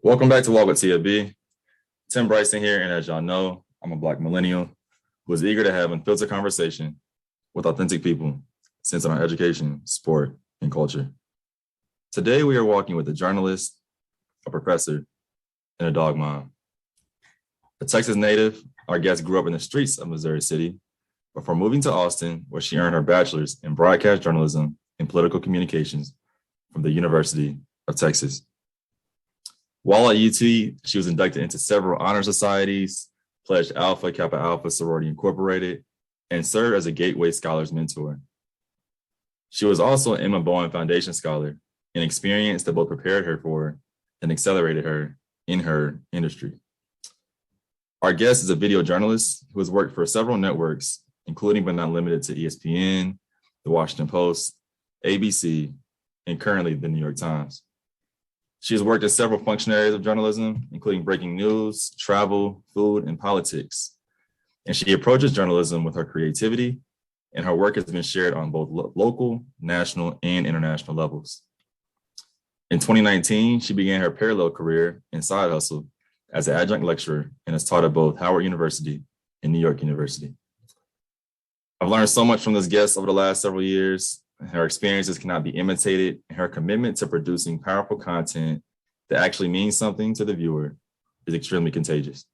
Welcome back to Walk with TFB. Tim Bryson here, and as y'all know, I'm a Black millennial who is eager to have unfiltered conversation with authentic people centered on education, sport, and culture. Today, we are walking with a journalist, a professor, and a dog mom. A Texas native, our guest grew up in the streets of Missouri City before moving to Austin, where she earned her bachelor's in broadcast journalism and political communications from the University of Texas. While at UT, she was inducted into several honor societies, pledged Alpha, Kappa Alpha, Sorority Incorporated, and served as a Gateway Scholars mentor. She was also an Emma Bowen Foundation Scholar, an experience that both prepared her for and accelerated her in her industry. Our guest is a video journalist who has worked for several networks, including but not limited to ESPN, The Washington Post, ABC, and currently the New York Times. She has worked in several function areas of journalism, including breaking news, travel, food, and politics. And she approaches journalism with her creativity, and her work has been shared on both local, national, and international levels. In 2019, she began her parallel career in side hustle as an adjunct lecturer and has taught at both Howard University and New York University. I've learned so much from this guest over the last several years. Her experiences cannot be imitated, and her commitment to producing powerful content that actually means something to the viewer is extremely contagious.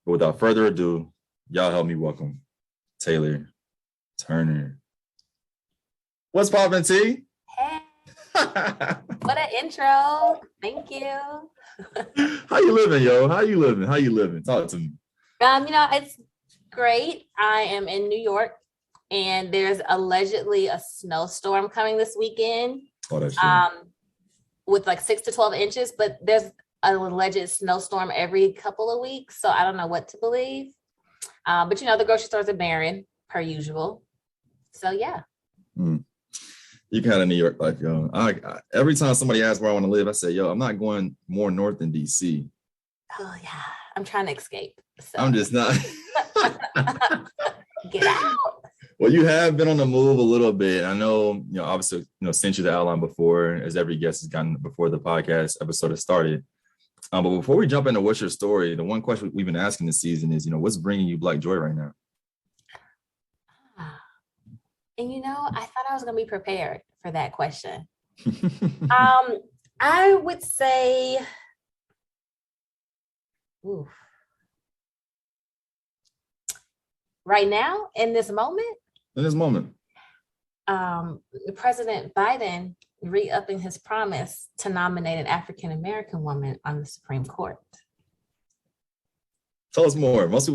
But without further ado, y'all help me welcome Taylor Turner. What's poppin', T? Hey, what an intro. Thank you. How you living, yo? How you living? Talk to me. It's great. I am in New York, and there's allegedly a snowstorm coming this weekend. Oh, that's true. With like 6 to 12 inches, but there's an alleged snowstorm every couple of weeks, so I don't know what to believe. But the grocery stores are barren, per usual. So, yeah. You kind of New York life, yo. Every time somebody asks where I want to live, I say, yo, I'm not going more north than DC. Oh, yeah. I'm trying to escape. So. I'm just not. Get out. Well, you have been on the move a little bit. I know, obviously, sent you the outline before, as every guest has gotten before the podcast episode has started. But before we jump into what's your story, the one question we've been asking this season is, what's bringing you Black joy right now? And I thought I was going to be prepared for that question. I would say, right now, in this moment, President Biden re-upping his promise to nominate an African-American woman on the Supreme Court. Tell us more. Most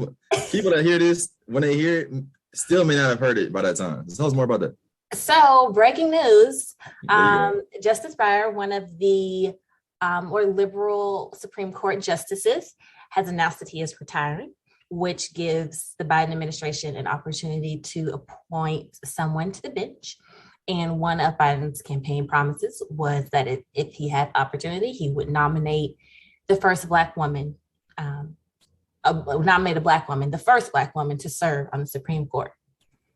people that hear this, when they hear it, still may not have heard it by that time. Tell us more about that. So, breaking news, Justice Breyer, one of the more liberal Supreme Court justices, has announced that he is retiring, which gives the Biden administration an opportunity to appoint someone to the bench. And one of Biden's campaign promises was that if he had opportunity, he would nominate the first Black woman, the first Black woman to serve on the Supreme Court.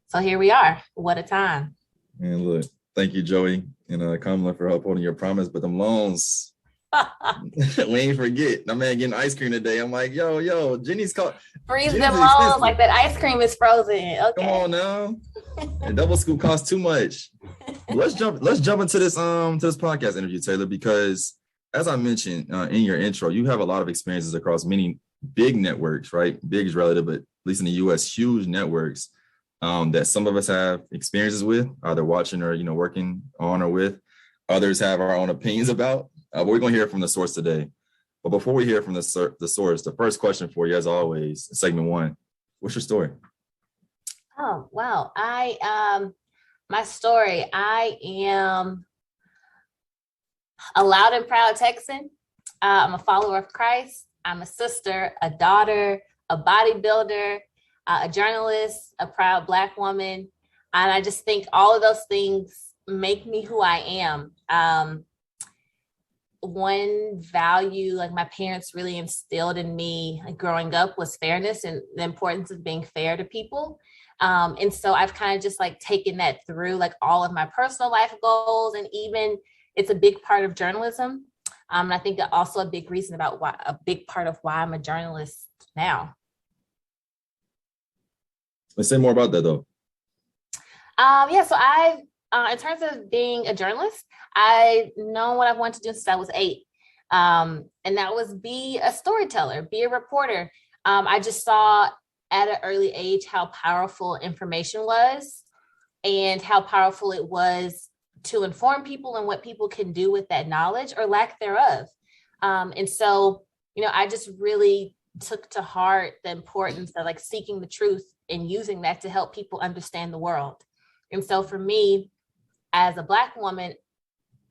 So here we are. What a time. And look, thank you, Joey and Kamala, for upholding your promise. But them loans, we ain't forget. My man getting ice cream today. I'm like, yo, Jenny's called. Freeze them loans like that ice cream is frozen. Okay. Come on now. And double scoop costs too much. Let's jump into this podcast interview, Taylor, because as I mentioned in your intro, you have a lot of experiences across many big networks, right? Big is relative, but at least in the US, huge networks that some of us have experiences with, either watching or working on or with. Others have our own opinions about. But we're going to hear from the source today. But before we hear from the source, the first question for you, as always, segment one, what's your story? Oh, wow. My story, I am a loud and proud Texan. I'm a follower of Christ. I'm a sister, a daughter, a bodybuilder, a journalist, a proud Black woman. And I just think all of those things make me who I am. One value, like my parents really instilled in me growing up, was fairness and the importance of being fair to people. And so I've kind of just taken that through all of my personal life goals, and even it's a big part of journalism. And I think that also a big reason about why, a big part of why I'm a journalist now. Let's say more about that though. So in terms of being a journalist, I know what I've wanted to do since I was 8. And that was be a storyteller, be a reporter. I just saw at an early age how powerful information was and how powerful it was to inform people and what people can do with that knowledge or lack thereof. And so, I just really took to heart the importance of like seeking the truth and using that to help people understand the world. And so for me, as a Black woman,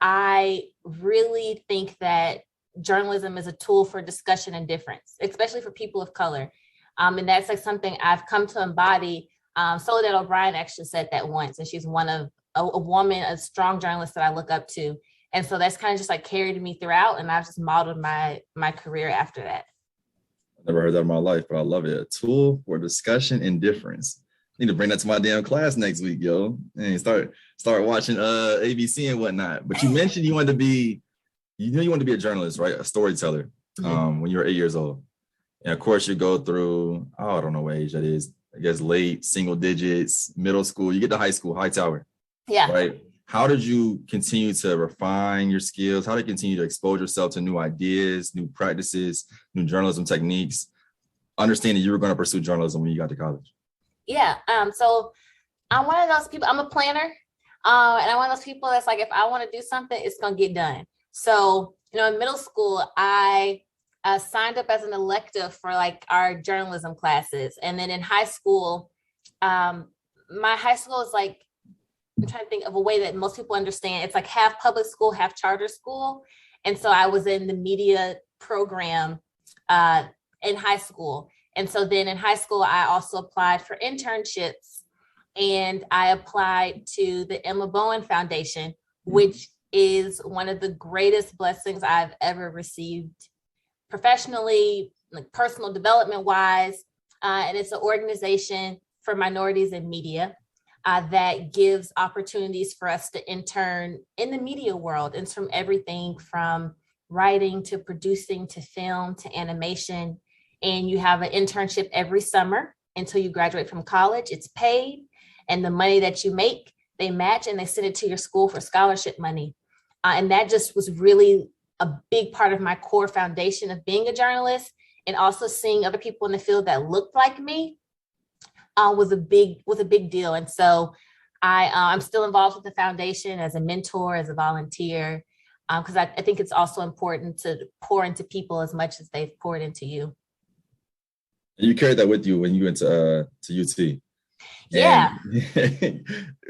I really think that journalism is a tool for discussion and difference, especially for people of color. And that's like something I've come to embody. Soledad O'Brien actually said that once, and she's one of a woman, a strong journalist that I look up to. And so that's kind of just like carried me throughout, and I've just modeled my career after that. I've never heard that in my life, but I love it. A tool for discussion and difference. I need to bring that to my damn class next week, yo, and start watching ABC and whatnot. But you mentioned you wanted to be a journalist, right? A storyteller, when you were 8 years old. And of course you go through, I don't know what age that is. I guess late single digits, middle school, you get to high school, high tower. Yeah. Right. How did you continue to refine your skills? How did you continue to expose yourself to new ideas, new practices, new journalism techniques, understanding you were going to pursue journalism when you got to college? Yeah. So I'm one of those people, I'm a planner. And I'm one of those people that's like, if I want to do something, it's going to get done. So, in middle school, I signed up as an elective for like our journalism classes. And then in high school, my high school is like, I'm trying to think of a way that most people understand. It's like half public school, half charter school. And so I was in the media program in high school. And so then in high school, I also applied for internships, and I applied to the Emma Bowen Foundation, which is one of the greatest blessings I've ever received professionally, like personal development wise. And it's an organization for minorities in media. That gives opportunities for us to intern in the media world. And from everything from writing to producing to film to animation. And you have an internship every summer until you graduate from college. It's paid. And the money that you make, they match and they send it to your school for scholarship money. And that just was really a big part of my core foundation of being a journalist, and also seeing other people in the field that looked like me. Was a big deal. And so I'm still involved with the foundation as a mentor, as a volunteer, because I think it's also important to pour into people as much as they've poured into you. And you carried that with you when you went to UT. Yeah.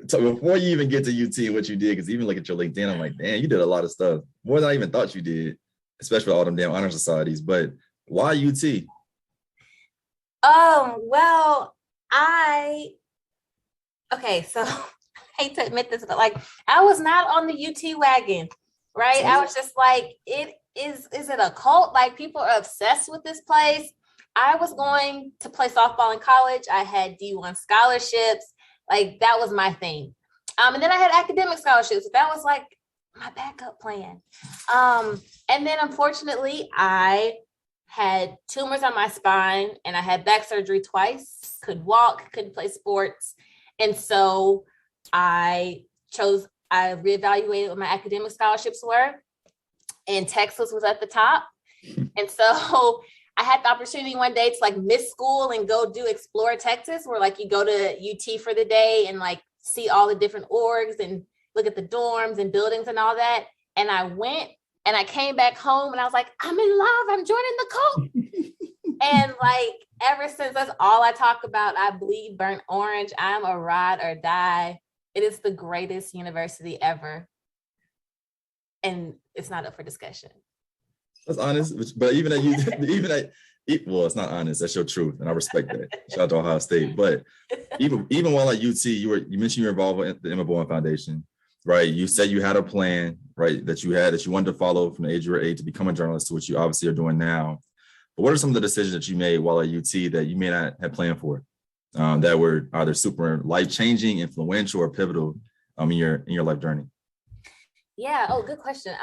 So before you even get to UT, what you did, because even look at your LinkedIn, I'm like, damn, you did a lot of stuff, more than I even thought you did, especially with all them damn honor societies. But why UT? Well, so I hate to admit this, but like I was not on the UT wagon, right? I was just like, is it a cult? Like people are obsessed with this place. I was going to play softball in college. I had D1 scholarships. Like that was my thing. And then I had academic scholarships. That was like my backup plan. And then unfortunately I had tumors on my spine and I had back surgery twice, couldn't walk, couldn't play sports. And so I reevaluated what my academic scholarships were, and Texas was at the top. And so I had the opportunity one day to like miss school and go do Explore Texas, where like you go to UT for the day and like see all the different orgs and look at the dorms and buildings and all that. And I went and I came back home and I was like, I'm in love. I'm joining the cult. And like, ever since, that's all I talk about. I bleed burnt orange. I'm a ride or die. It is the greatest university ever. And it's not up for discussion. That's honest. But well, it's not honest. That's your truth. And I respect that. Shout out to Ohio State. But even while at UT, you mentioned you were involved with the Emma Bowen Foundation, right? You said you had a plan, right? That you wanted to follow from the age you were 8 to become a journalist, which you obviously are doing now. But what are some of the decisions that you made while at UT that you may not have planned for, that were either super life-changing, influential, or pivotal in your life journey? Yeah. Oh, good question.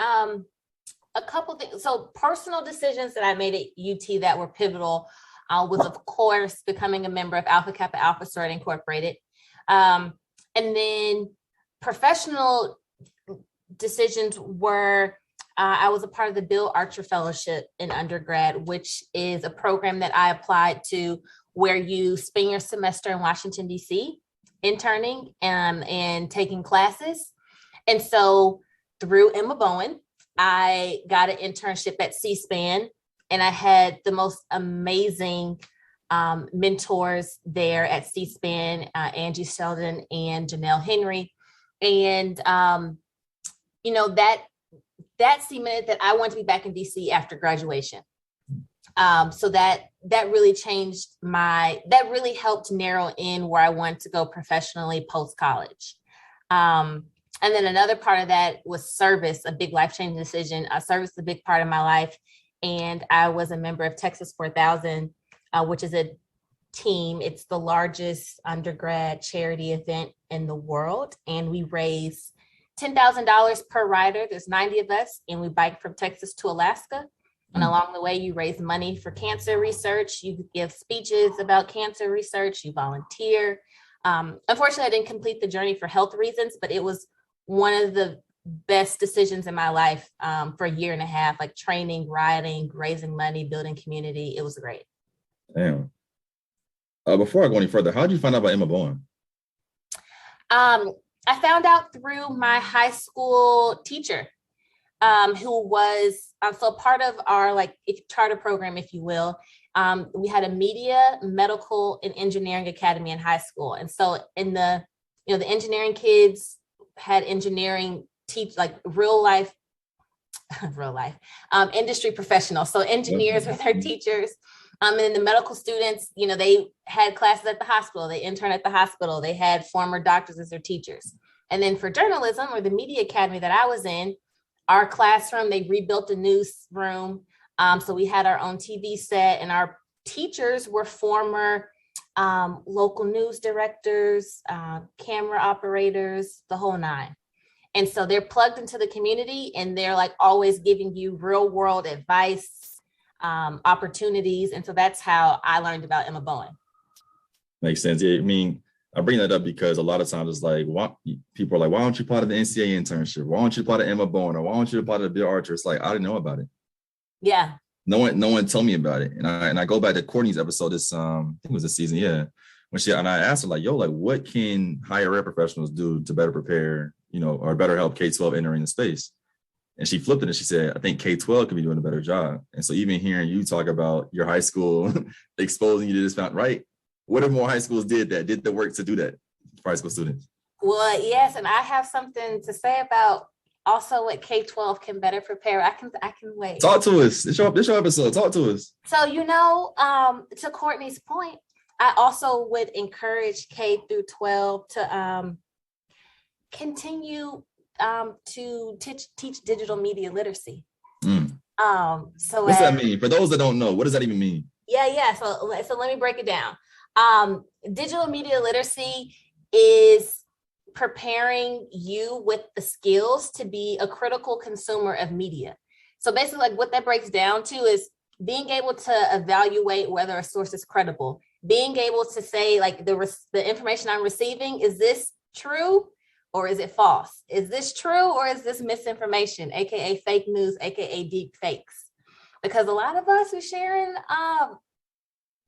a couple things. So personal decisions that I made at UT that were pivotal was, of course, becoming a member of Alpha Kappa Alpha Sorority Incorporated. And then professional decisions were, I was a part of the Bill Archer Fellowship in undergrad, which is a program that I applied to where you spend your semester in Washington, D.C., interning and taking classes. And so through Emma Bowen, I got an internship at C-SPAN, and I had the most amazing mentors there at C-SPAN, Angie Sheldon and Janelle Henry. And, that cemented that I wanted to be back in DC after graduation. So that really changed that really helped narrow in where I wanted to go professionally post-college. And then another part of that was service, a big life-changing decision. Service is a big part of my life. And I was a member of Texas 4000, which is a team. It's the largest undergrad charity event in the world. And we raise $10,000 per rider. There's 90 of us, and we bike from Texas to Alaska. And along the way, you raise money for cancer research. You give speeches about cancer research. You volunteer. Unfortunately, I didn't complete the journey for health reasons, but it was one of the best decisions in my life for a year and a half, like training, riding, raising money, building community. It was great. Damn. Before I go any further, how did you find out about Emma Bowen? I found out through my high school teacher, who was so part of our charter program, if you will. We had a media, medical, and engineering academy in high school, and so in the engineering kids had engineering real life industry professionals. So engineers were their teachers. And then the medical students, they had classes at the hospital, they interned at the hospital, they had former doctors as their teachers. And then for journalism, or the media academy that I was in, our classroom, they rebuilt a newsroom. So we had our own TV set, and our teachers were former local news directors, camera operators, the whole nine. And so they're plugged into the community, and they're always giving you real world advice, opportunities. And so that's how I learned about Emma Bowen. Makes sense. Yeah, I mean, I bring that up because a lot of times it's people are like, why don't you apply to the NCAA internship? Why don't you apply to Emma Bowen? Or why don't you apply to Bill Archer? It's I didn't know about it. Yeah. No one told me about it. And I go back to Courtney's episode this, I think it was this season. Yeah. And I asked her what can higher ed professionals do to better prepare, or better help K-12 entering the space? And she flipped it and she said, I think K-12 could be doing a better job. And so even hearing you talk about your high school exposing you to this found right. What if more high schools did the work to do that for high school students? Well, yes. And I have something to say about also what K-12 can better prepare. I can wait. Talk to us. This your episode. Talk to us. So, to Courtney's point, I also would encourage K through 12 to continue to teach digital media literacy. So what's that mean? For those that don't know, what does that even mean? Yeah. So let me break it down. Digital media literacy is preparing you with the skills to be a critical consumer of media. So basically, what that breaks down to is being able to evaluate whether a source is credible, being able to say the information I'm receiving, is this true or is it false? Is this true or is this misinformation, aka fake news, aka deep fakes? Because a lot of us are sharing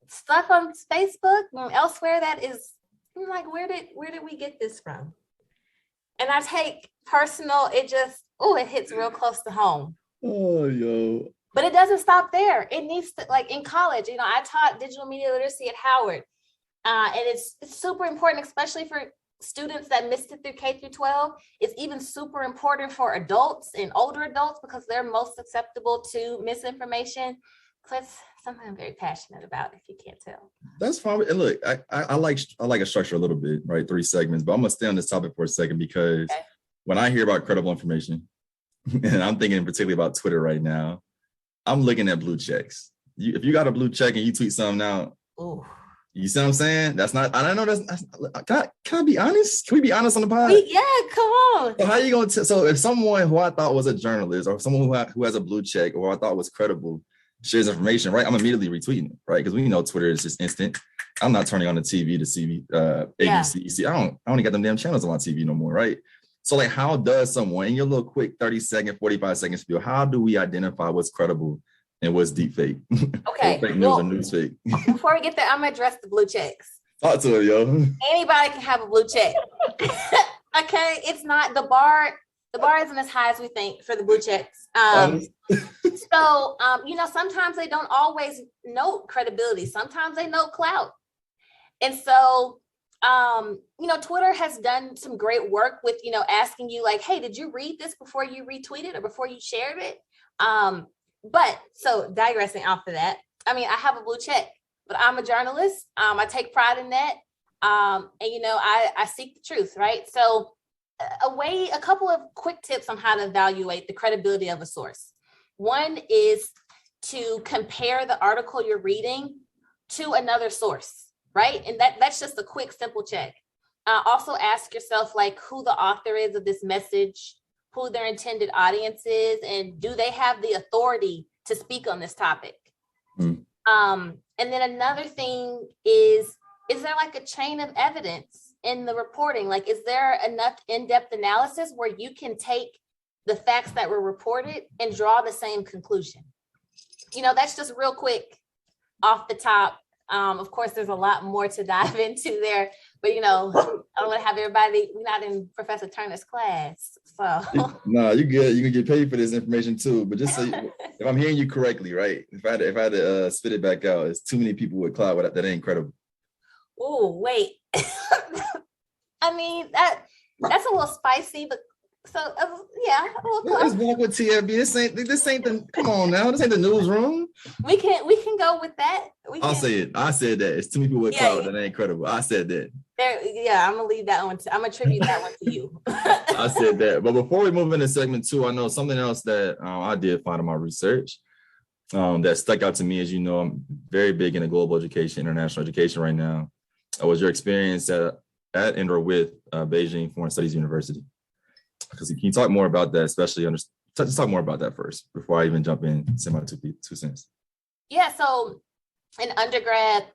stuff on Facebook and elsewhere that is where did we get this from? And I take personal, it hits real close to home. Oh, yo. But it doesn't stop there. It needs to, in college, I taught digital media literacy at Howard. And it's super important, especially for students that missed it through K through 12. It's even super important for adults and older adults because they're most susceptible to misinformation. So it's something I'm very passionate about, if you can't tell. That's fine. And look, I like a structure a little bit, right? 3 segments, but I'm gonna stay on this topic for a second because when I hear about credible information, and I'm thinking particularly about Twitter right now, I'm looking at blue checks. If you got a blue check and you tweet something out, You see what I'm saying? That's not, I don't know. Can I be honest? Can we be honest on the pod? Yeah, come on. So how you going to, so if someone who I thought was a journalist or someone who has a blue check or I thought was credible shares information, right? I'm immediately retweeting it, right? Because we know Twitter is just instant. I'm not turning on the TV to see ABC. See, I don't get them damn channels on my TV no more, right? So like, how does someone, in your little quick 30-second, 45-second spiel, how do we identify what's credible and what's deep fake? Okay. Fake news or news fake? Before we get there, I'm gonna address the blue checks. Talk to it, yo. Anybody can have a blue check. Okay, it's not the bar isn't as high as we think for the blue checks. Sometimes they don't always note credibility. Sometimes they note clout. And so, Twitter has done some great work with, asking you like, hey, did you read this before you retweeted or before you shared it? But so digressing off of that, I have a blue check, but I'm a journalist. I take pride in that. I seek the truth, right? So a couple of quick tips on how to evaluate the credibility of a source. One is to compare the article you're reading to another source, right? And that's just a quick, simple check. Also ask yourself like who the author is of this message, who their intended audience is, and do they have the authority to speak on this topic? And then another thing is there like a chain of evidence in the reporting? Like, is there enough in-depth analysis where you can take the facts that were reported and draw the same conclusion? That's just real quick off the top. Of course, there's a lot more to dive into there, but I don't want to have everybody, we're not in Professor Turner's class. So no, you're good. You can get paid for this information too. But just so if I'm hearing you correctly, right? If I had to spit it back out, it's too many people with clout that ain't credible. Oh, wait. That's a little spicy, but so yeah. Let's walk with TFB. This ain't the, come on now. This ain't the newsroom. We can go with that. I'll say it. I said that. It's too many people with clout that ain't credible. I said that. I'm gonna leave that one. I'm gonna attribute that one to you. I said that. But before we move into segment 2, I know something else that I did find in my research that stuck out to me. As you know, I'm very big into global education, international education right now. Was your experience at and or with Beijing Foreign Studies University? Because can you talk more about that, especially let's talk more about that first before I even jump in, say my two cents. Yeah, so in undergrad,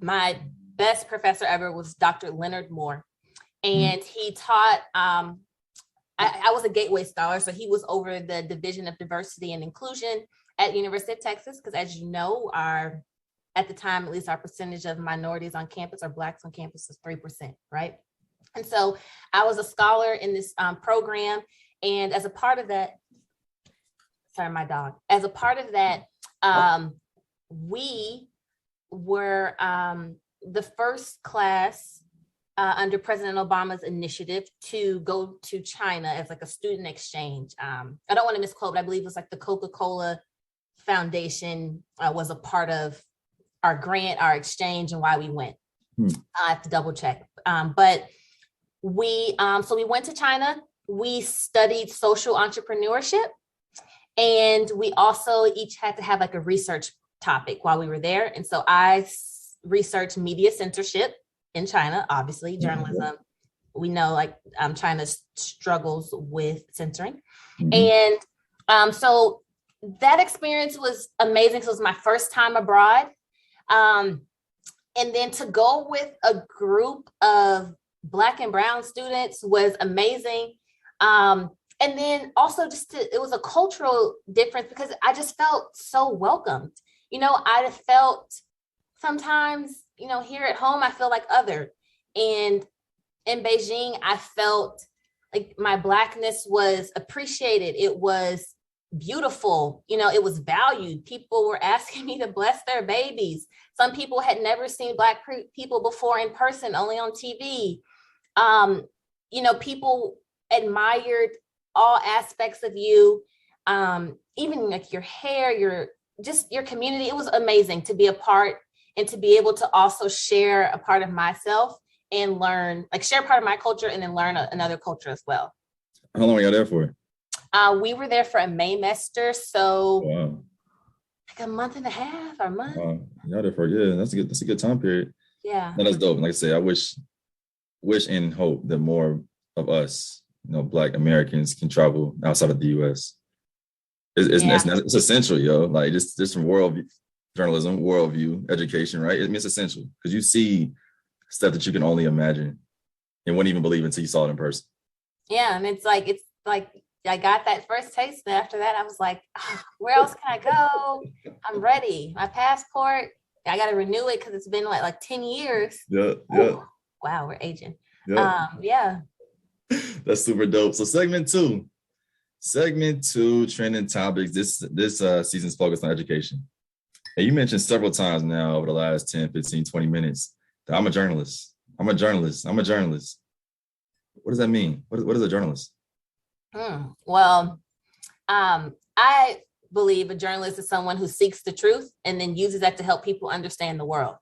my best professor ever was Dr. Leonard Moore. And he taught, I was a Gateway Scholar, so he was over the Division of Diversity and Inclusion at University of Texas, because as you know, at the time, at least our percentage of minorities on campus or Blacks on campus is 3%, right? And so I was a scholar in this program. And as a part of that, we were the first class under President Obama's initiative to go to China as like a student exchange. I don't want to misquote, but I believe it was like the Coca-Cola Foundation was a part of our grant, our exchange, and why we went. I have to double check. But we went to China. We studied social entrepreneurship, and we also each had to have like a research topic while we were there. And so I researched media censorship in China, obviously journalism. We know like China struggles with censoring. And so that experience was amazing. So it was my first time abroad. And then to go with a group of Black and brown students was amazing. And then also it was a cultural difference because I just felt so welcomed. I felt sometimes, here at home, I feel like other. And in Beijing, I felt like my Blackness was appreciated. It was beautiful. It was valued. People were asking me to bless their babies. Some people had never seen Black people before in person, only on TV. People admired all aspects of you, even like your hair, your community. It was amazing to be a part and to be able to also share a part of myself and learn, like share part of my culture and then learn another culture as well. How long were you there for? We were there for a Maymester. So like a month and a half or a month. Yeah, that's a good time period. Yeah. No, that's dope. Like I say, I wish and hope that more of us, Black Americans can travel outside of the US. It's essential, yo. Like just from journalism, worldview, education, right? It's essential because you see stuff that you can only imagine and wouldn't even believe until you saw it in person. Yeah, and it's like I got that first taste, and after that, I was like, where else can I go? I'm ready. My passport, I got to renew it because it's been like 10 years. Yeah. Wow, we're aging. Yeah. Yeah. That's super dope. So segment two, trending topics. This season's focused on education. And you mentioned several times now over the last 10, 15, 20 minutes that I'm a journalist. What does that mean? What is a journalist? Well, I believe a journalist is someone who seeks the truth and then uses that to help people understand the world.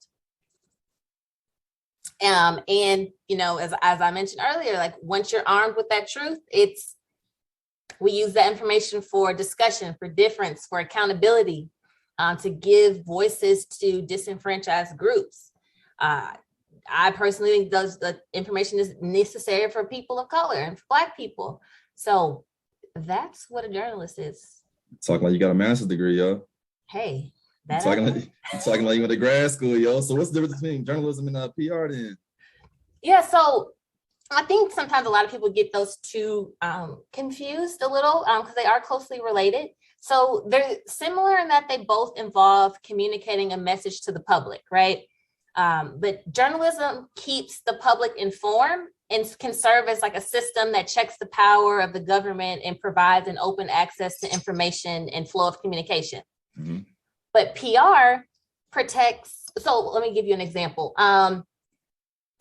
And as I mentioned earlier, like once you're armed with that truth, we use that information for discussion, for difference, for accountability, to give voices to disenfranchised groups. I personally think the information is necessary for people of color and for Black people. So that's what a journalist is. Talking like you got a master's degree, yo. Hey, you're talking like you went to grad school, yo. So what's the difference between journalism and PR then? Yeah, so I think sometimes a lot of people get those two confused a little because they are closely related. So they're similar in that they both involve communicating a message to the public, right? But journalism keeps the public informed and can serve as like a system that checks the power of the government and provides an open access to information and flow of communication. Mm-hmm. But PR protects, so let me give you an example.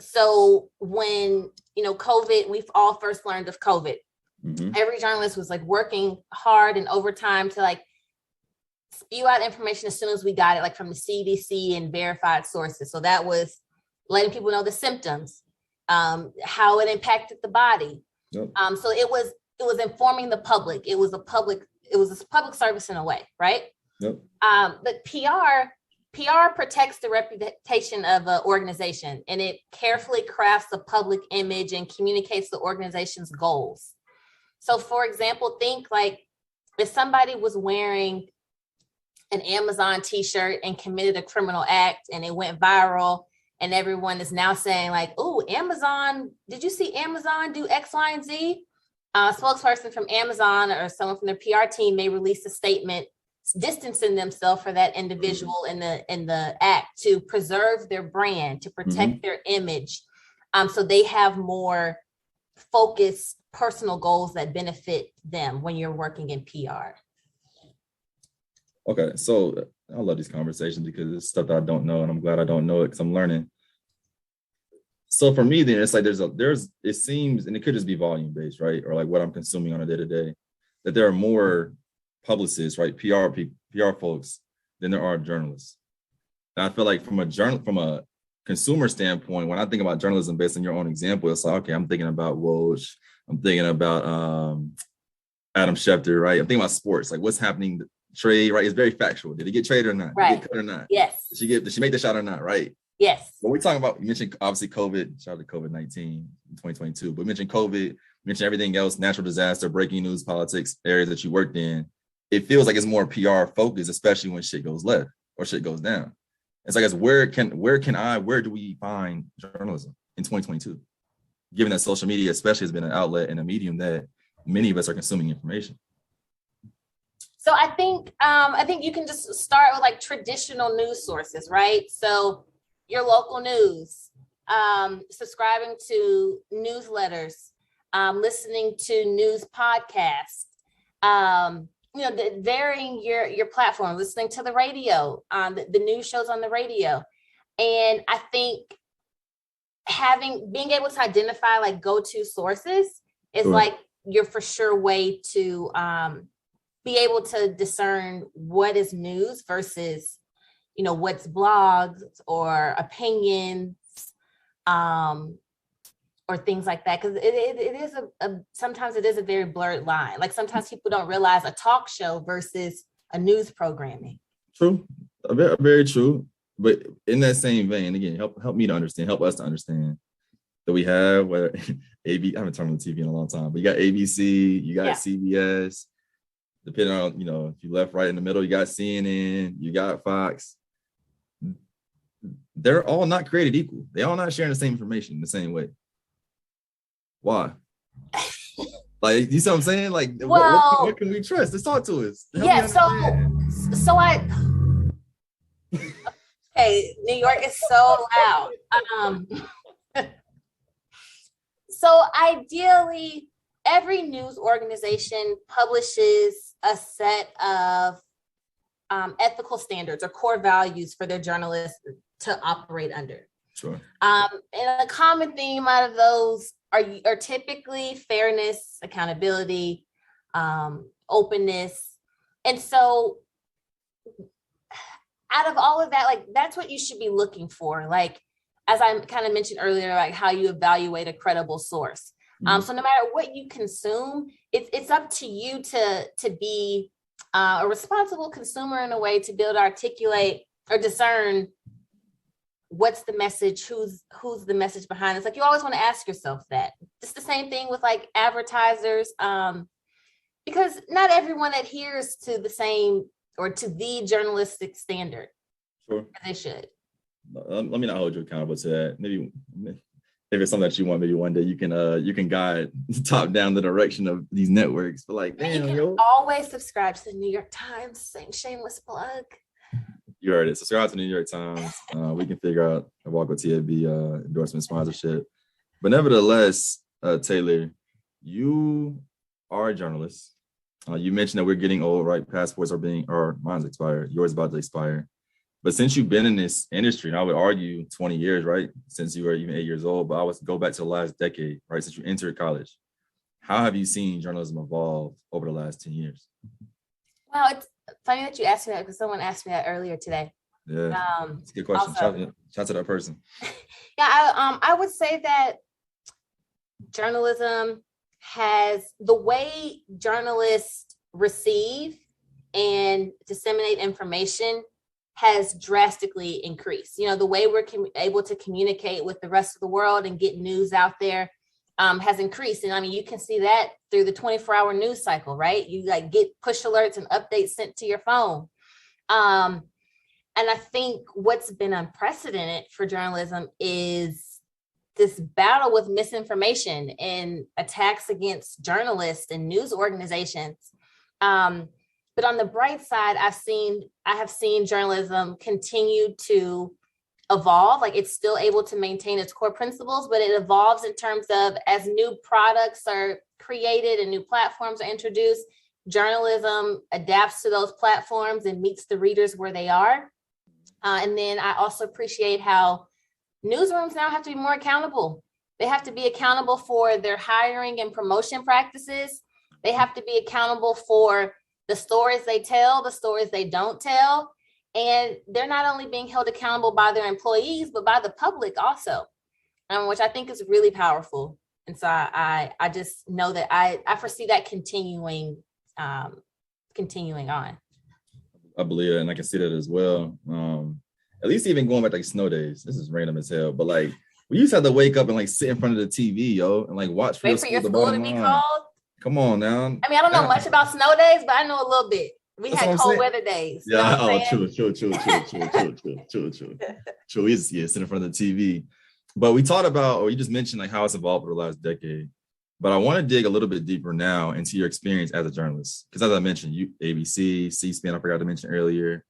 So when, COVID, we've all first learned of COVID. Mm-hmm. Every journalist was like working hard and overtime to like spew out information as soon as we got it, like from the CDC and verified sources. So that was letting people know the symptoms, how it impacted the body. Yep. So it was informing the public. It was a public service in a way, right? Yep. But PR protects the reputation of an organization, and it carefully crafts the public image and communicates the organization's goals. So for example, think like if somebody was wearing an Amazon t-shirt and committed a criminal act and it went viral, and everyone is now saying like, oh, Amazon, did you see Amazon do X, Y, and Z? A spokesperson from Amazon or someone from their PR team may release a statement distancing themselves for that individual in the act to preserve their brand, to protect their image. So they have more focused personal goals that benefit them when you're working in PR. Okay, so I love these conversations because it's stuff that I don't know, and I'm glad I don't know it because I'm learning. So for me, then it's like it seems, and it could just be volume based, right? Or like what I'm consuming on a day-to-day, that there are more publicists, right? PR folks than there are journalists. And I feel like from a consumer standpoint, when I think about journalism based on your own example, it's like, okay, I'm thinking about Woj, I'm thinking about Adam Schefter, right? I'm thinking about sports, like what's happening, trade, right? It's very factual. Did he get traded or not? Right. Did he get cut or not? Yes. Did she make the shot or not? Right. Yes. When we're talking about, you mentioned obviously COVID, shout out to COVID-19 in 2022, but mentioned COVID, mentioned everything else, natural disaster, breaking news, politics, areas that you worked in. It feels like it's more PR focused, especially when shit goes left or shit goes down. It's like, where do we find journalism in 2022? Given that social media especially has been an outlet and a medium that many of us are consuming information. So I think you can just start with like traditional news sources, right? So your local news, subscribing to newsletters, listening to news podcasts, varying your platform, listening to the radio, the news shows on the radio. And I think being able to identify like go-to sources is like your for sure way to be able to discern what is news versus, what's blogs or opinions, or things like that. Because it is sometimes it is a very blurred line. Like sometimes people don't realize a talk show versus a news programming. True, very, very true. But in that same vein, again, help me to understand, help us to understand that we have whether AB. I haven't turned on the TV in a long time, but you got ABC, you got CBS. Depending on if you left, right, in the middle, you got CNN, you got Fox. They're all not created equal. They're all not sharing the same information the same way. Why? Like, you see what I'm saying? Like, what can we trust? Let's talk to us. Okay, New York is so loud. So ideally, every news organization publishes a set of ethical standards or core values for their journalists to operate under. Sure. And a common theme out of those are typically fairness, accountability, openness. And so out of all of that, like, that's what you should be looking for. Like, as I kind of mentioned earlier, like how you evaluate a credible source. So no matter what you consume, it's up to you to be a responsible consumer in a way to be able to articulate or discern what's the message, who's the message behind it. It's like, you always want to ask yourself that. It's the same thing with like advertisers, because not everyone adheres to the same or to the journalistic standard. Sure. They should. Let me not hold you accountable to that. Maybe if it's something that you want, maybe one day you can guide top down the direction of these networks. But like, damn, you can always subscribe to the New York Times. Same shameless plug. You heard it. Subscribe to the New York Times. We can figure out a Walk with TAB endorsement sponsorship. But nevertheless, Taylor, you are a journalist. You mentioned that we're getting old, right? Passports mine's expired. Yours about to expire. But since you've been in this industry, and I would argue 20 years, right? Since you were even 8 years old, but I would go back to the last decade, right? Since you entered college, how have you seen journalism evolve over the last 10 years? Wow, it's funny that you asked me that because someone asked me that earlier today. Yeah, it's a good question. Shout to that person. Yeah, I would say that journalism the way journalists receive and disseminate information has drastically increased. The way we're able to communicate with the rest of the world and get news out there has increased. And I mean, you can see that through the 24-hour news cycle, right? You like get push alerts and updates sent to your phone. And I think what's been unprecedented for journalism is this battle with misinformation and attacks against journalists and news organizations. But on the bright side, I have seen journalism continue to evolve. Like, it's still able to maintain its core principles, but it evolves in terms of as new products are created and new platforms are introduced, journalism adapts to those platforms and meets the readers where they are. And then I also appreciate how newsrooms now have to be more accountable. They have to be accountable for their hiring and promotion practices. They have to be accountable for the stories they tell, the stories they don't tell. And they're not only being held accountable by their employees, but by the public also, which I think is really powerful. And so I just know that I foresee that continuing on. I believe it, and I can see that as well. At least even going back like snow days. This is random as hell, but like we used to have to wake up and like sit in front of the TV, yo, and like watch for your school to be called. Come on now. I mean, I don't know much about snow days, but I know a little bit. We had cold weather days. Yeah. True. True. Sit in front of the TV. But we talked about, or you just mentioned like how it's evolved over the last decade. But I want to dig a little bit deeper now into your experience as a journalist. Because as I mentioned, you ABC, C-SPAN, I forgot to mention earlier,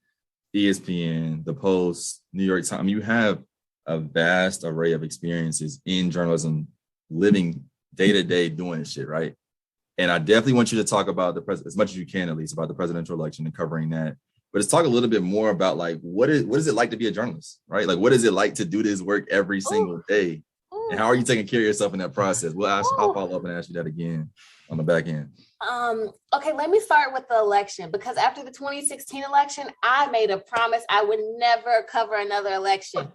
ESPN, The Post, New York Times. I mean, you have a vast array of experiences in journalism, living day to day doing this shit, right? And I definitely want you to talk about as much as you can, at least, about the presidential election and covering that. But let's talk a little bit more about like what is it like to be a journalist, right? Like, what is it like to do this work every single day? And how are you taking care of yourself in that process? I'll follow up and ask you that again on the back end. Okay, let me start with the election, because after the 2016 election, I made a promise I would never cover another election.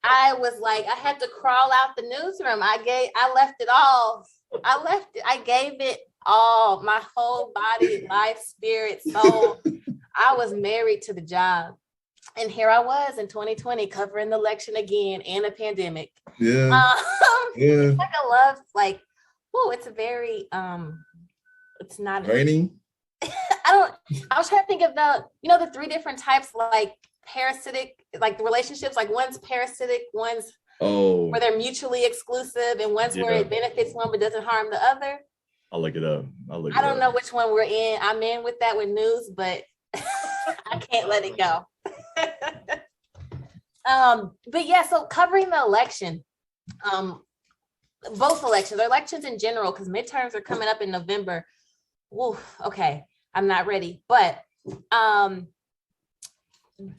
I was like, I had to crawl out the newsroom. I left it all. I gave it all, my whole body, life, spirit, soul. I was married to the job. And here I was in 2020 covering the election again and a pandemic. Yeah. It's like a love, like, oh, it's a very, it's not Raining. I was trying to think of the three different types, like parasitic, like the relationships, like one's parasitic, one's where they're mutually exclusive, and one's where it benefits one but doesn't harm the other. I'll look it up. I don't know which one we're in. I'm in with that with news, but I can't let it go. But yeah, so covering the election, both elections in general, because midterms are coming up in November. Woo, okay, I'm not ready, but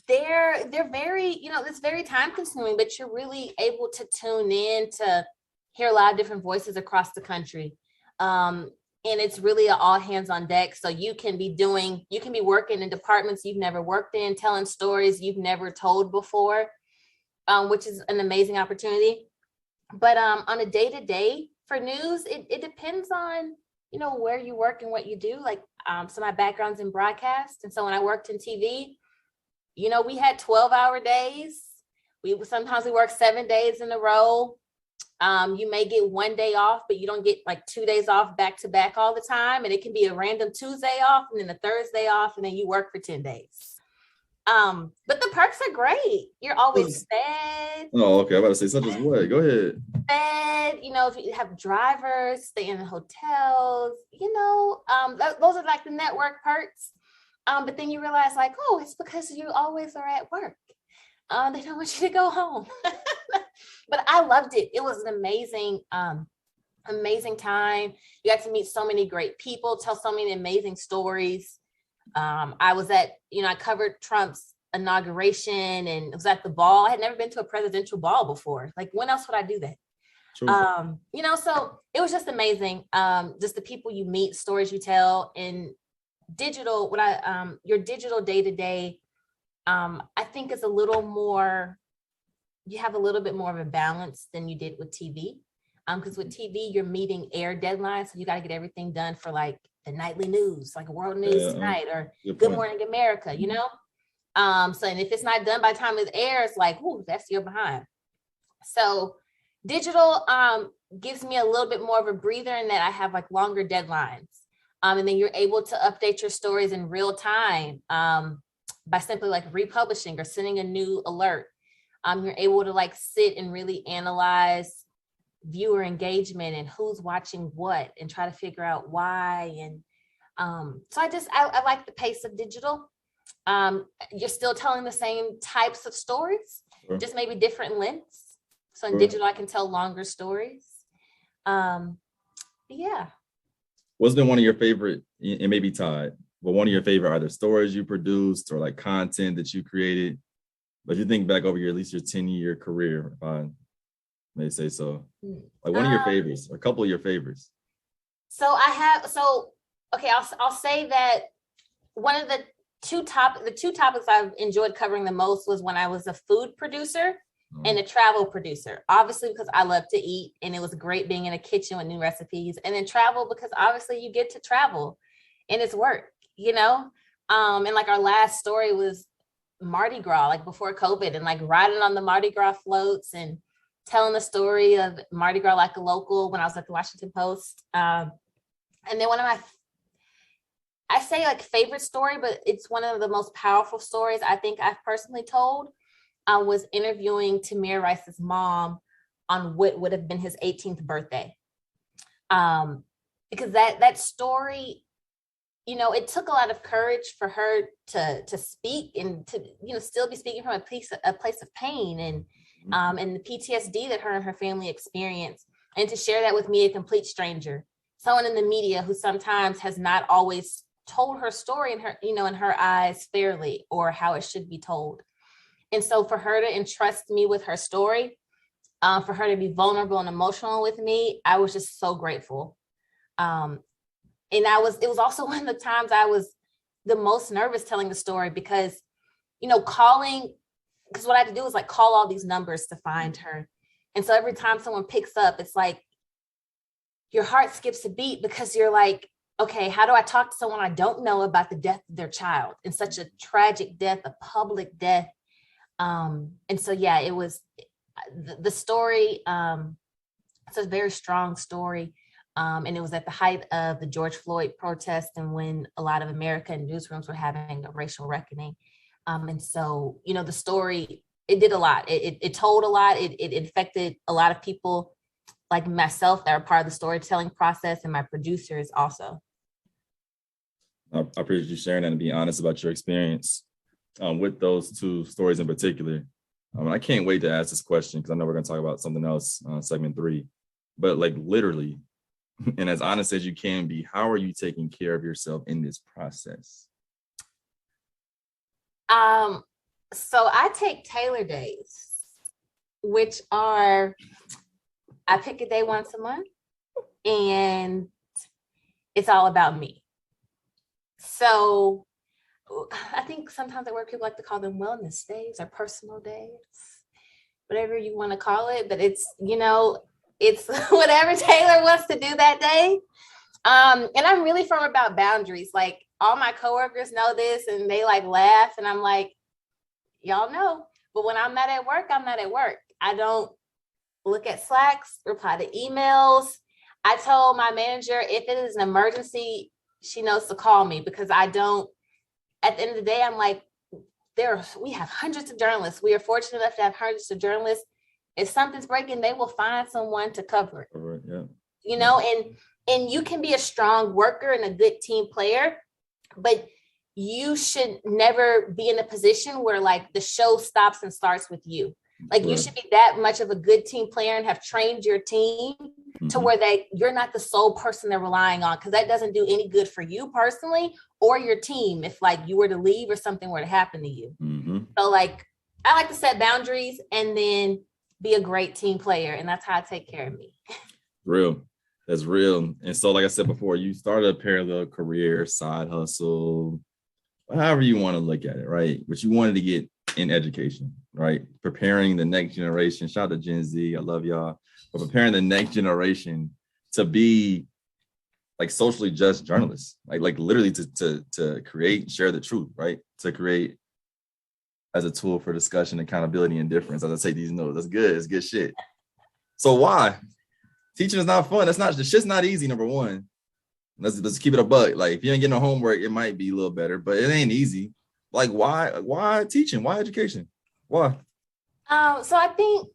they're very, it's very time consuming, but you're really able to tune in to hear a lot of different voices across the country. And it's really an all hands on deck. So you can be working in departments you've never worked in, telling stories you've never told before, which is an amazing opportunity. But on a day-to-day for news, it depends on, where you work and what you do. Like, so my background's in broadcast. And so when I worked in TV, we had 12-hour days. Sometimes we work 7 days in a row. You may get one day off, but you don't get like 2 days off back to back all the time. And it can be a random Tuesday off and then a Thursday off, and then you work for 10 days. But the perks are great. You're always fed. Oh, okay. I'm about to say such as what? Go ahead. Fed, if you have drivers, stay in hotels, those are like the network perks. But then you realize like, oh, it's because you always are at work. They don't want you to go home. But I loved it. It was an amazing time. You got to meet so many great people, tell so many amazing stories. I was at, I covered Trump's inauguration and was at the ball. I had never been to a presidential ball before. Like, when else would I do that? True. So it was just amazing. Just the people you meet, stories you tell, and digital, your digital day-to-day, I think is a little more, you have a little bit more of a balance than you did with TV. Because with TV, you're meeting air deadlines. So you got to get everything done for like the nightly news, like World News Tonight or Good Morning America, So, and if it's not done by the time it airs, like, ooh, that's you're behind. So digital gives me a little bit more of a breather in that I have like longer deadlines. And then you're able to update your stories in real time by simply like republishing or sending a new alert. You're able to like sit and really analyze viewer engagement and who's watching what and try to figure out why. And so I like the pace of digital. You're still telling the same types of stories, just maybe different lengths. So in digital, I can tell longer stories. Yeah. What's been one of your favorite, and maybe Todd, but one of your favorite either stories you produced or like content that you created, but you think back over at least your 10-year career, if I may say so, like one of your favorites, or a couple of your favorites? I'll say that one of the two topics I've enjoyed covering the most was when I was a food producer and a travel producer, obviously because I love to eat and it was great being in a kitchen with new recipes, and then travel because obviously you get to travel and it's work, and like our last story was Mardi Gras, like before COVID, and like riding on the Mardi Gras floats and telling the story of Mardi Gras like a local when I was at the Washington Post. And then one of my, I say like favorite story, but it's one of the most powerful stories I think I've personally told, was interviewing Tamir Rice's mom on what would have been his 18th birthday. Because that story, it took a lot of courage for her to speak and to, still be speaking from a place of pain and the PTSD that her and her family experienced, and to share that with me, a complete stranger, someone in the media who sometimes has not always told her story in her eyes fairly or how it should be told. And so for her to entrust me with her story, for her to be vulnerable and emotional with me, I was just so grateful. And it was also one of the times I was the most nervous telling the story because, calling, because what I had to do was like call all these numbers to find her. And so every time someone picks up, it's like your heart skips a beat because you're like, okay, how do I talk to someone I don't know about the death of their child, and such a tragic death, a public death? And so, yeah, it was the story. It's a very strong story. And it was at the height of the George Floyd protest, and when a lot of American newsrooms were having a racial reckoning. And so, the story, it did a lot. It told a lot. It affected a lot of people like myself that are part of the storytelling process, and my producers also. I appreciate you sharing that and being honest about your experience with those two stories in particular. I can't wait to ask this question because I know we're going to talk about something else segment 3. But like literally, and as honest as you can be, how are you taking care of yourself in this process? So I take Taylor days, which are, I pick a day once a month, and it's all about me. So I think sometimes at work people like to call them wellness days or personal days, whatever you want to call it. But it's, it's whatever Taylor wants to do that day. And I'm really firm about boundaries. Like, all my coworkers know this, and they like laugh, and I'm like, y'all know. But when I'm not at work, I'm not at work. I don't look at Slacks, reply to emails. I told my manager, if it is an emergency, she knows to call me, because I don't, at the end of the day, I'm like, we have hundreds of journalists. We are fortunate enough to have hundreds of journalists. If something's breaking, they will find someone to cover it. Yeah. And you can be a strong worker and a good team player, but you should never be in a position where like the show stops and starts with you. Like, you should be that much of a good team player and have trained your team to where you're not the sole person they're relying on, because that doesn't do any good for you personally or your team if like you were to leave or something were to happen to you. So like, I like to set boundaries and then be a great team player, and that's how I take care of me. Real. That's real. And so, like I said before, you started a parallel career, side hustle, however you want to look at it, right? But you wanted to get in education, right? Preparing the next generation. Shout out to Gen Z. I love y'all. But preparing the next generation to be like socially just journalists, like literally to create and share the truth, right? To create as a tool for discussion, accountability, and difference. As I say these notes, that's good. It's good shit. So why? Teaching is not fun. The shit's not easy, number one. Let's keep it a buck. Like, if you ain't getting no homework, it might be a little better, but it ain't easy. Like, why teaching? Why education? Why? So I think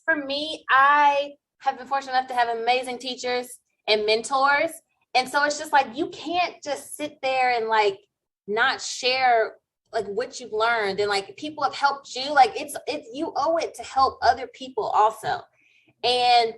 for me, I have been fortunate enough to have amazing teachers and mentors. And so it's just like, you can't just sit there and like not share like what you've learned, and like people have helped you. Like, it's you owe it to help other people also. And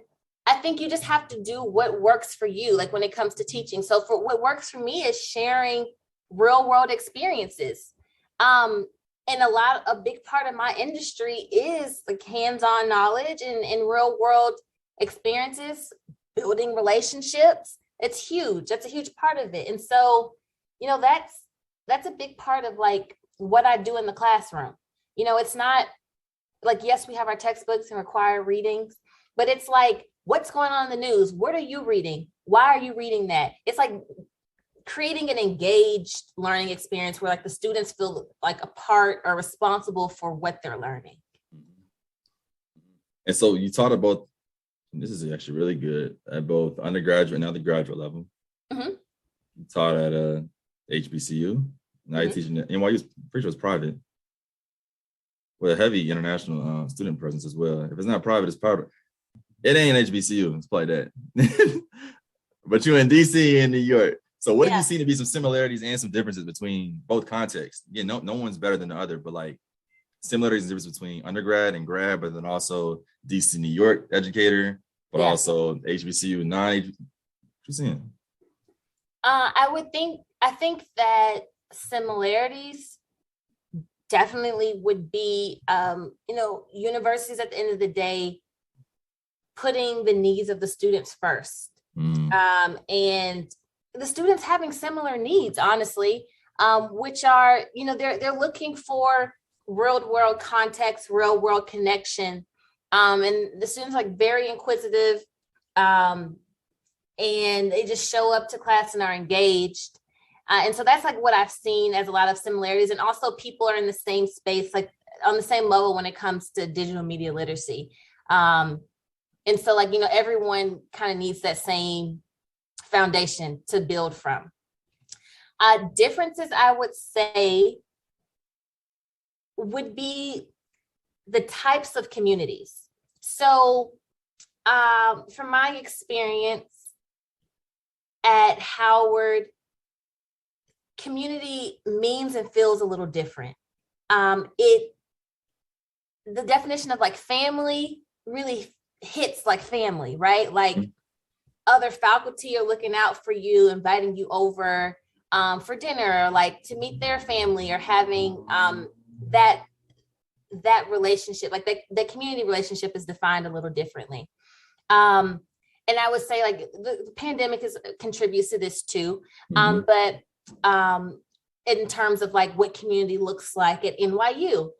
I think you just have to do what works for you, like when it comes to teaching. So for what works for me is sharing real world experiences. And a big part of my industry is like hands-on knowledge and real world experiences, building relationships. It's huge. That's a huge part of it. And so, that's a big part of like what I do in the classroom. It's not like, yes, we have our textbooks and required readings, but it's like, what's going on in the news? What are you reading? Why are you reading that? It's like creating an engaged learning experience where like the students feel like a part or responsible for what they're learning. And so you taught about, this is actually really good, at both undergraduate and now the graduate level. You taught at HBCU. Now you're teaching at NYU. Pretty sure it's private, with a heavy international student presence as well. If it's not private, it's private. It ain't HBCU. Let's play that. But you're in DC and New York. So what have you seen to be some similarities and some differences between both contexts? Again, no one's better than the other, but like similarities and differences between undergrad and grad, but then also DC, New York educator, but also HBCU, what you seeing? I think that similarities definitely would be, universities at the end of the day, putting the needs of the students first. And the students having similar needs, honestly, which are, they're looking for real world context, real world connection. And the students are like very inquisitive. and they just show up to class and are engaged. And so that's like what I've seen as a lot of similarities. And also people are in the same space, like on the same level when it comes to digital media literacy. And so like, you know, everyone kind of needs that same foundation to build from. Differences, I would say, would be the types of communities. So from my experience at Howard, community means and feels a little different. The definition of like family really hits like family, right? Like other faculty are looking out for you, inviting you over for dinner, or like to meet their family, or having that relationship, like the community relationship is defined a little differently. And I would say like the pandemic contributes to this too. But in terms of like what community looks like at NYU,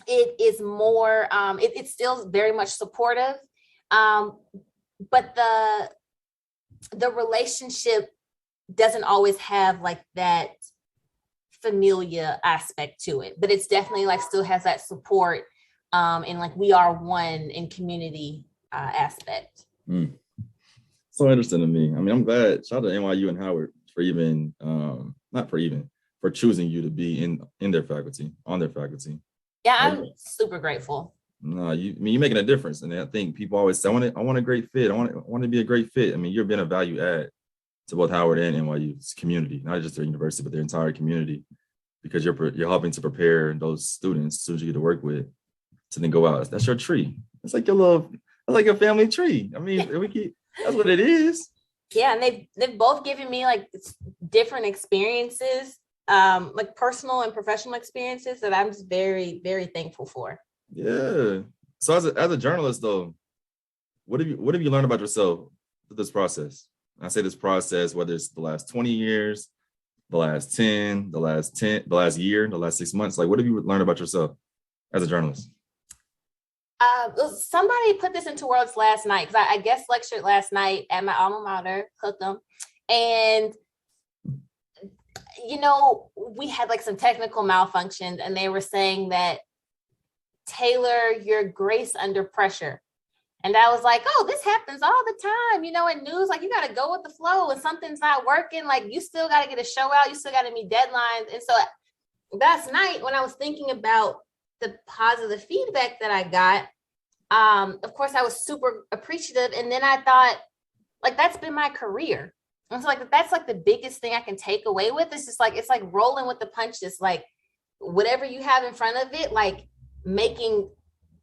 it is more, it's still very much supportive, but the relationship doesn't always have like that familiar aspect to it, but it's definitely like still has that support and like we are one in community aspect. So interesting to me. I mean, I'm glad. Shout out to NYU and Howard for even for choosing you to be in their faculty, on their faculty. Yeah, I'm super grateful. No, you're making a difference, and I think people always say, I want a great fit. I want to be a great fit. I mean, you're being a value add to both Howard and NYU's community, not just their university, but their entire community, because you're helping to prepare those students you get to work with to then go out. That's your tree. It's like your family tree. I mean, that's what it is. Yeah, and they've both given me like different experiences, like personal and professional experiences that I'm just very, very thankful for. Yeah. So as a journalist though, what have you learned about yourself through this process? And I say this process, whether it's the last 20 years, the last 10, the last year, the last 6 months, like what have you learned about yourself as a journalist? Somebody put this into words last night, because I guest lectured last night at my alma mater, Hookham, and you know, we had like some technical malfunctions, and they were saying that tailor your grace under pressure. And I was like, oh, this happens all the time, you know, in news, like you got to go with the flow. When something's not working, like you still got to get a show out, you still got to meet deadlines. And so last night when I was thinking about the positive feedback that I got, of course I was super appreciative. And then I thought, like, that's been my career. And so like, that's like the biggest thing I can take away with. It's just like, it's like rolling with the punches, like whatever you have in front of it, like making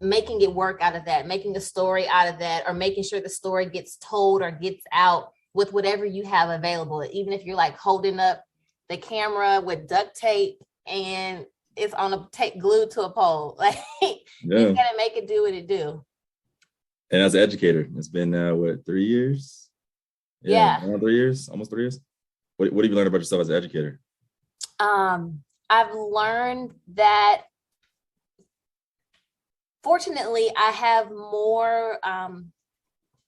it work out of that, making a story out of that, or making sure the story gets told or gets out with whatever you have available. Even if you're like holding up the camera with duct tape and it's on a tape glued to a pole, like you gotta make it do what it do. And as an educator, it's been 3 years? Yeah. 3 years, almost 3 years. What have you learned about yourself as an educator? I've learned that fortunately, I have more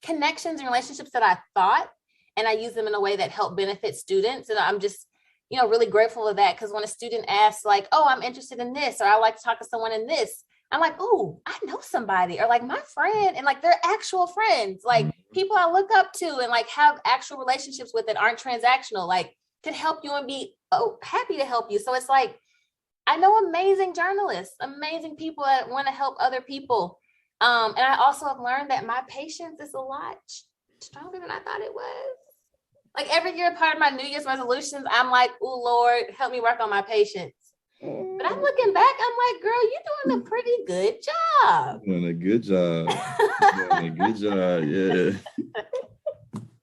connections and relationships that I thought, and I use them in a way that help benefit students. And I'm just, you know, really grateful for that, because when a student asks like, oh, I'm interested in this, or I like to talk to someone in this, I'm like, oh, I know somebody, or like my friend, and like they're actual friends, like people I look up to and like have actual relationships with that aren't transactional, like can help you and be happy to help you. So it's like, I know amazing journalists, amazing people that want to help other people. And I also have learned that my patience is a lot stronger than I thought it was. Like every year, part of my New Year's resolutions, I'm like, oh, Lord, help me work on my patience. But I'm looking back, I'm like, girl, you're doing a pretty good job. Doing a good job. Yeah.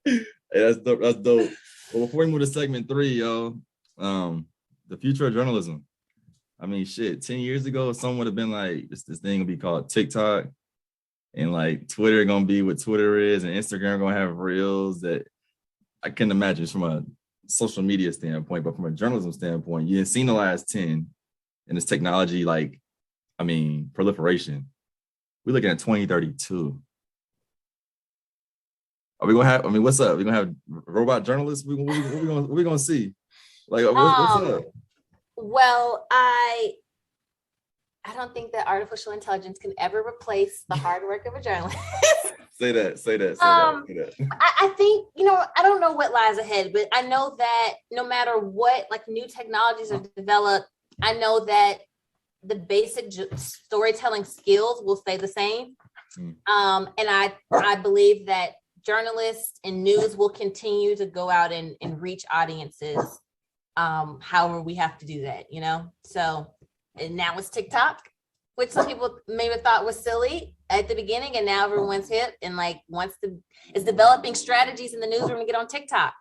Hey, that's dope. That's dope. Well, before we move to segment 3, yo, the future of journalism. I mean, shit, 10 years ago, someone would have been like, this thing will be called TikTok, and like Twitter gonna be what Twitter is, and Instagram gonna have reels that I couldn't imagine just from a social media standpoint, but from a journalism standpoint, you didn't seen the last 10 and this technology, like, I mean, proliferation. We're looking at 2032. Are we gonna have? I mean, what's up? We gonna have robot journalists? What we gonna see? Like, what's up? Well, I don't think that artificial intelligence can ever replace the hard work of a journalist. Say that. I think, I don't know what lies ahead, but I know that no matter what, like new technologies are developed, I know that the basic storytelling skills will stay the same. And I believe that journalists and news will continue to go out and reach audiences. However, we have to do that, So, and now it's TikTok, which some people maybe thought was silly at the beginning, and now everyone's hip and like is developing strategies in the newsroom to get on TikTok.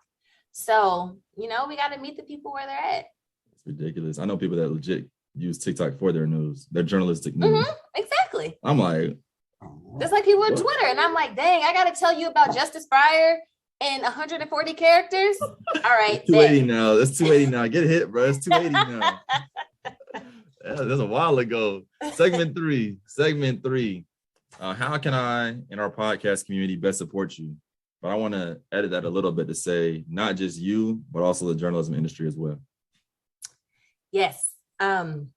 So, we got to meet the people where they're at. It's ridiculous. I know people that legit use TikTok for their news, their journalistic news. Exactly. I'm like, just like people on Twitter, and I'm like, dang, I got to tell you about Justice Breyer in 140 characters. All right, 280 now. That's 280 now. Get hit, bro. It's 280 now. That's a while ago. Segment three. How can I, in our podcast community, best support you? But I want to edit that a little bit to say not just you, but also the journalism industry as well. Yes. The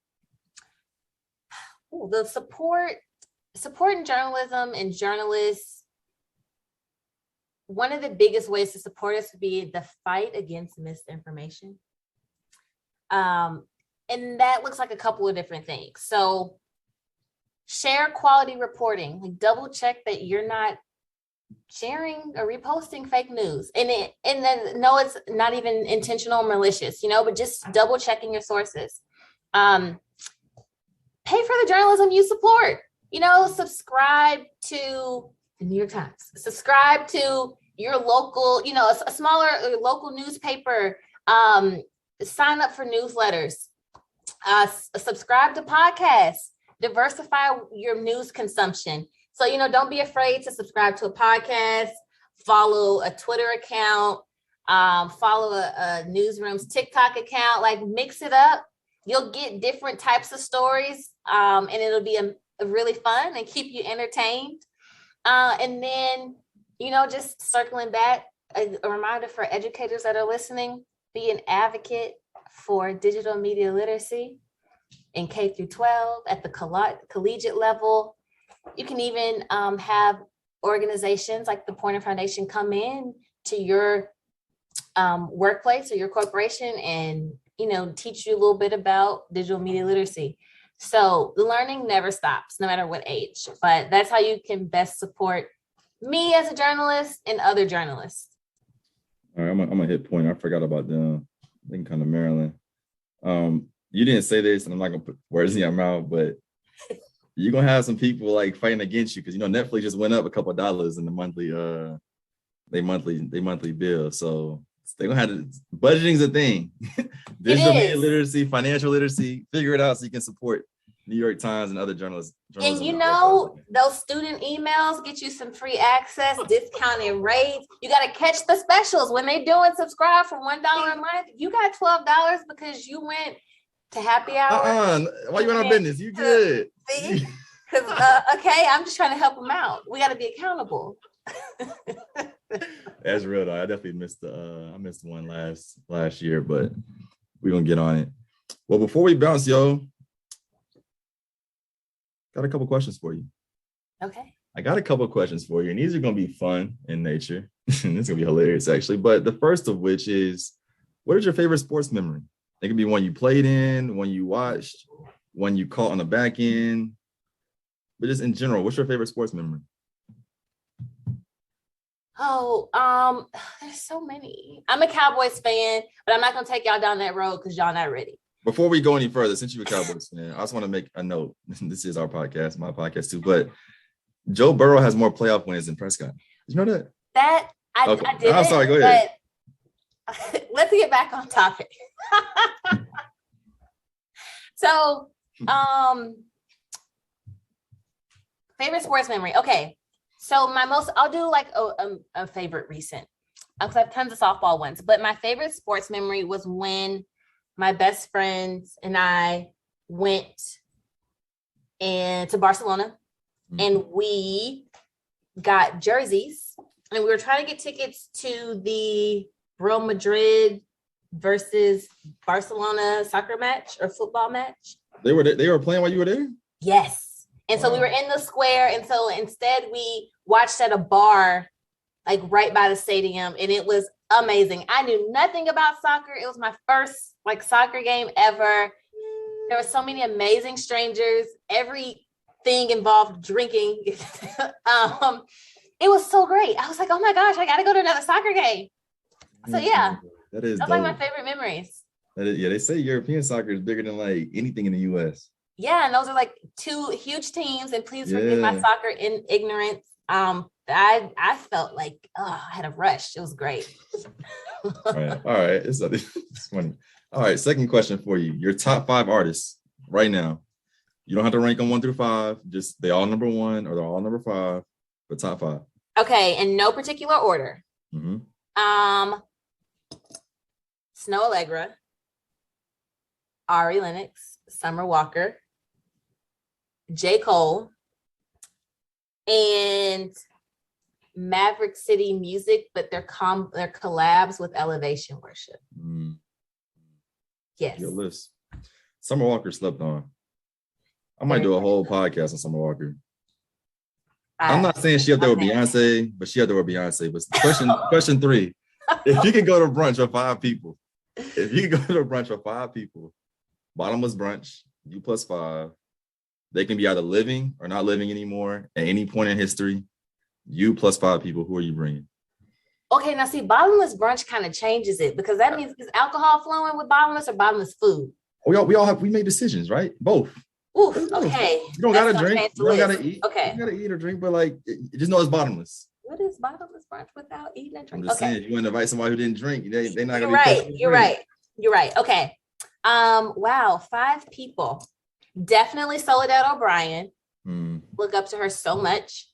support in journalism and journalists. One of the biggest ways to support us would be the fight against misinformation. And that looks like a couple of different things. So share quality reporting, like double check that you're not sharing or reposting fake news. And then no, it's not even intentional or malicious, but just double checking your sources. Pay for the journalism you support, subscribe to the New York Times, subscribe to your local, a smaller local newspaper, sign up for newsletters, subscribe to podcasts, diversify your news consumption. So, don't be afraid to subscribe to a podcast, follow a Twitter account, follow a newsroom's TikTok account, like mix it up. You'll get different types of stories, and it'll be a really fun and keep you entertained. And then, just circling back, a reminder for educators that are listening, be an advocate for digital media literacy in K through 12 at the collegiate level. You can even have organizations like the Pointer Foundation come in to your workplace or your corporation and, teach you a little bit about digital media literacy. So the learning never stops, no matter what age, but that's how you can best support me as a journalist and other journalists. All right, I'm gonna hit point. I forgot about them. I think kind of Maryland. You didn't say this, and I'm not gonna put words in your mouth, but you're gonna have some people like fighting against you because Netflix just went up a couple of dollars in the monthly monthly bill. So they're gonna have budgeting's a thing. Digital media literacy, financial literacy, figure it out so you can support New York Times and other journalists. And those student emails get you some free access, discounted rates. You got to catch the specials when they doing subscribe for $1 a month. You got $12 because you went to happy hour. Why you in our business? You good? See, because okay, I'm just trying to help them out. We got to be accountable. That's real though. I definitely missed I missed one last year, but we're gonna get on it. Well, before we bounce, got a couple questions for you. Okay. I got a couple questions for you, and these are going to be fun in nature. It's going to be hilarious, actually. But the first of which is, what is your favorite sports memory? It could be one you played in, one you watched, one you caught on the back end. But just in general, what's your favorite sports memory? Oh, there's so many. I'm a Cowboys fan, but I'm not going to take y'all down that road because y'all not ready. Before we go any further, since you're a Cowboys fan, I just want to make a note. This is our podcast, my podcast too. But Joe Burrow has more playoff wins than Prescott. Did you know that? I did. I'm sorry. Go ahead. Let's get back on topic. So, favorite sports memory. Okay. So I'll do like a favorite recent, because I have tons of softball ones, but my favorite sports memory was when my best friends and I went to Barcelona, and we got jerseys and we were trying to get tickets to the Real Madrid versus Barcelona soccer match or football match. They were playing while you were there? Yes. And so we were in the square. And so instead we watched at a bar, like right by the stadium. And it was amazing. I knew nothing about soccer. It was my first like soccer game ever. There were so many amazing strangers. Everything involved drinking. It was so great. I was like, oh my gosh, I got to go to another soccer game. So yeah, that's like my favorite memories. They say European soccer is bigger than like anything in the US. Yeah, and those are like two huge teams. And please forgive my soccer in ignorance. I felt like I had a rush. It was great. All right. It's funny. All right, second question for you. Your top 5 artists right now. You don't have to rank them 1 through 5. Just they all number 1 or they're all number 5. The top 5. Okay, in no particular order. Mm-hmm. Snow Allegra, Ari Lennox, Summer Walker, J. Cole, and Maverick City Music, but they're collabs with Elevation Worship. Yes. Your list. Summer Walker slept on. I might do a whole podcast on Summer Walker. I'm not saying she up there with Beyonce, but she up there with Beyonce. But question 3: if you could go to brunch with 5 people, bottomless brunch, you plus 5. They can be either living or not living anymore at any point in history. You plus 5 people. Who are you bringing? Okay, now see, bottomless brunch kind of changes it because that means is alcohol flowing with bottomless or bottomless food? We made decisions, right? Both. Oof, okay. You don't gotta drink. You don't gotta eat. Okay. You gotta eat or drink, but like, just know it's bottomless. What is bottomless brunch without eating and drinking? I'm just saying, if you want to invite somebody who didn't drink, they're not gonna be. You're right. Okay. Wow, 5 people. Definitely Soledad O'Brien. Look up to her so much.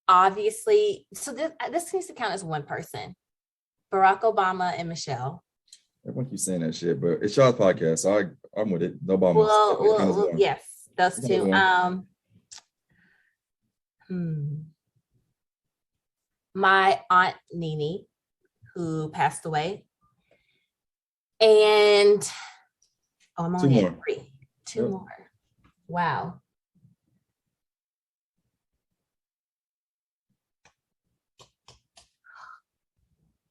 Obviously, so this needs to count as one person. Barack Obama and Michelle. Everyone keeps saying that shit, but it's y'all's podcast, so I'm with it. No Obama. Well, yes, those 2. My aunt Nene, who passed away, and I'm only at 3. 2 more. Wow.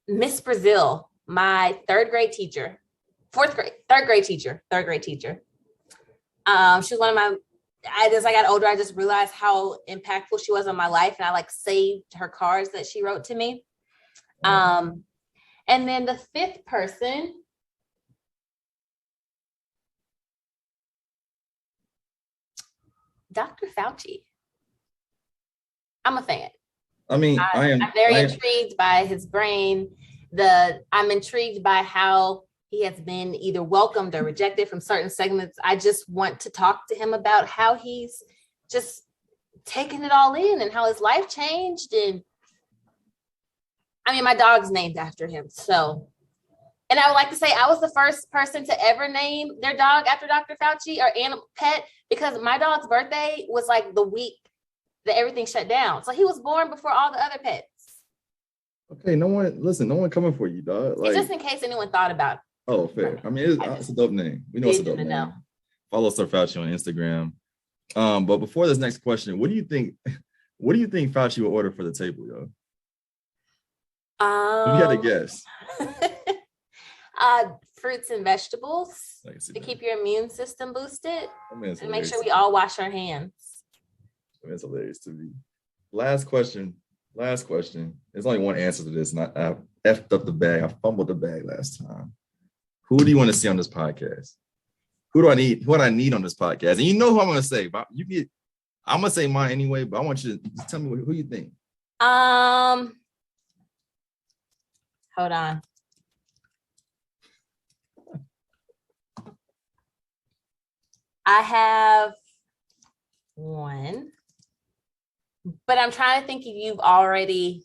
Miss Brazil, my third grade teacher. She was one of my, as I got older, I just realized how impactful she was on my life. And I like saved her cards that she wrote to me. And then the 5th person, Dr. Fauci. I'm a fan. I mean, I'm very intrigued by his brain. I'm intrigued by how he has been either welcomed or rejected from certain segments. I just want to talk to him about how he's just taking it all in and how his life changed. And I mean, my dog's named after him. So, and I would like to say I was the first person to ever name their dog after Dr. Fauci or animal pet, because my dog's birthday was like the week that everything shut down. So he was born before all the other pets. Okay, no one coming for you, dog. Like, just in case anyone thought about it. Oh, fair. I mean, it's a dope name. We know it's a dope name. Follow Sir Fauci on Instagram. But before this next question, what do you think Fauci will order for the table, yo? You got to guess. Fruits and vegetables to keep your immune system boosted, and make sure we all wash our hands. That's hilarious to me. Last question. There's only one answer to this, and I effed up the bag. I fumbled the bag last time. Who do you want to see on this podcast? Who do I need? Who do I need on this podcast? And you know who I'm going to say. But I'm going to say mine anyway. But I want you to just tell me who you think. Hold on. I have one, but I'm trying to think if you've already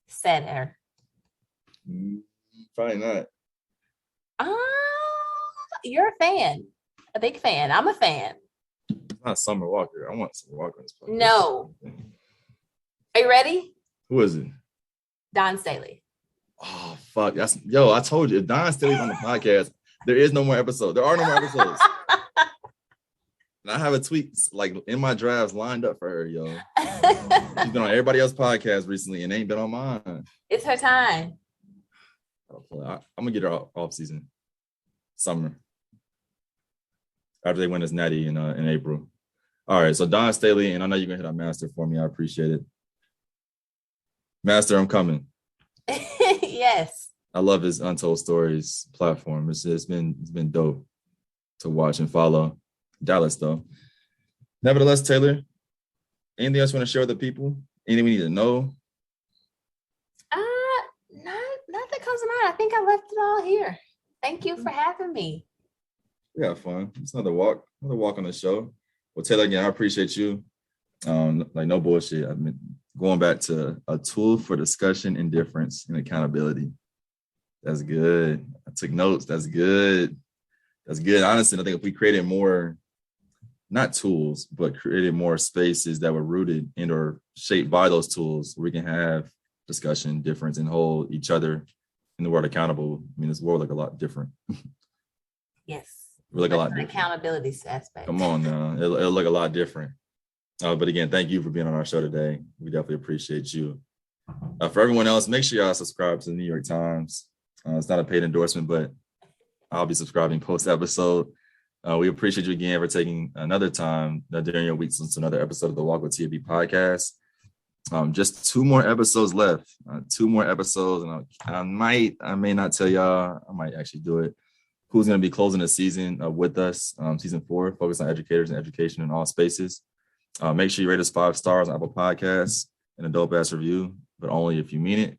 said her. Probably not. You're a fan, a big fan. I'm a fan. It's not Summer Walker. I want Summer Walker on this podcast. No. Are you ready? Who is it? Don Staley. Oh, fuck. I told you, if Don Staley's on the podcast, there is no more episodes. There are no more episodes. And I have a tweet like in my drafts lined up for her, yo. She's been on everybody else's podcast recently and ain't been on mine. It's her time. I'm gonna get her off season. Summer. After they win this natty in April. All right, so Don Staley, and I know you're gonna hit our master for me. I appreciate it. Master, I'm coming. Yes. I love his Untold Stories platform. It's been dope to watch and follow. Dallas, though. Nevertheless, Taylor, anything else you want to share with the people? Anything we need to know? Nothing comes to mind. I think I left it all here. Thank you for having me. We had fun. It's another walk on the show. Well, Taylor, again, I appreciate you. Like no bullshit. I mean, going back to a tool for discussion, indifference, and accountability. That's good. I took notes. That's good. That's good. Honestly, I think if we created more, not tools, but created more spaces that were rooted in or shaped by those tools, we can have discussion, difference, and hold each other in the world accountable. I mean, this world look a lot different. Yes. We look a lot different. Accountability aspect. Come on now. It'll look a lot different. But again, thank you for being on our show today. We definitely appreciate you. For everyone else, make sure y'all subscribe to the New York Times. It's not a paid endorsement, but I'll be subscribing post-episode. We appreciate you again for taking another time during your week since another episode of the Walk with TAB podcast. Just 2 more episodes left. 2 more episodes, and I may not tell y'all. I might actually do it. Who's going to be closing the season with us? Season 4, focused on educators and education in all spaces. Make sure you rate us 5 stars on Apple Podcasts and a dope-ass review, but only if you mean it.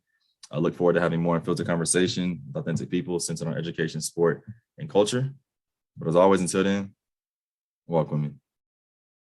I look forward to having more unfiltered conversation with authentic people centered on education, sport, and culture. But as always, until then, walk with me.